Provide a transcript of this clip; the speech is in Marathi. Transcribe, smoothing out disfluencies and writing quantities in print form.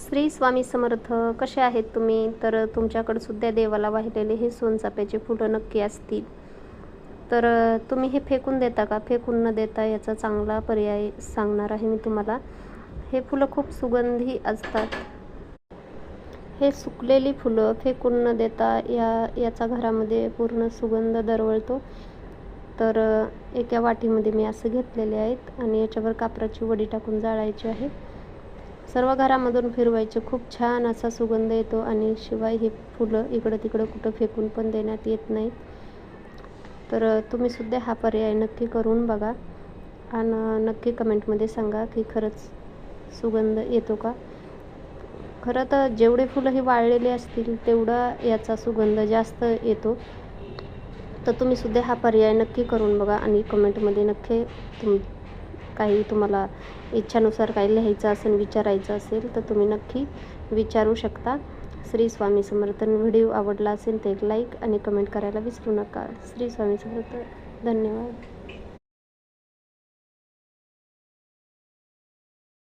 श्री स्वामी समर्थ. कसे आहेत तुम्ही? तर तुमच्याकडे सुद्धा देवाला वाहिलेले हे सोनचाफ्याचे फुलं नक्की असतील. तर तुम्ही हे फेकून देता का? फेकून न देता याचा चांगला पर्याय सांगणार आहे मी तुम्हाला. हे फुलं खूप सुगंधी असतात. हे सुकलेली फुलं फेकून न देता याचा घरामध्ये पूर्ण सुगंध दरवळतो. तर एका वाटीमध्ये मी असं घेतलेले आहेत आणि याच्यावर कापराची वडी टाकून जाळायची आहे. सर्व घरामधून फिरवायचे. खूप छान असा सुगंध येतो आणि शिवाय हे फुलं इकडं तिकडं कुठं फेकून पण देण्यात येत नाहीत. तर तुम्ही सुद्धा हा पर्याय नक्की करून बघा आणि नक्की कमेंटमध्ये सांगा की खरंच सुगंध येतो का. खरं तर जेवढे फुलं हे वाळलेले असतील तेवढा याचा सुगंध जास्त येतो. तर तुम्ही सुद्धा हा पर्याय नक्की करून बघा आणि कमेंटमध्ये नक्की काही तुम्हाला इच्छानुसार काही लिहायचं असेल, विचारायचं असेल तर तुम्ही नक्की विचारू शकता. श्री स्वामी समर्थ. व्हिडिओ आवडला असेल तर एक लाईक आणि कमेंट करायला विसरू नका. श्री स्वामी समर्थ. धन्यवाद.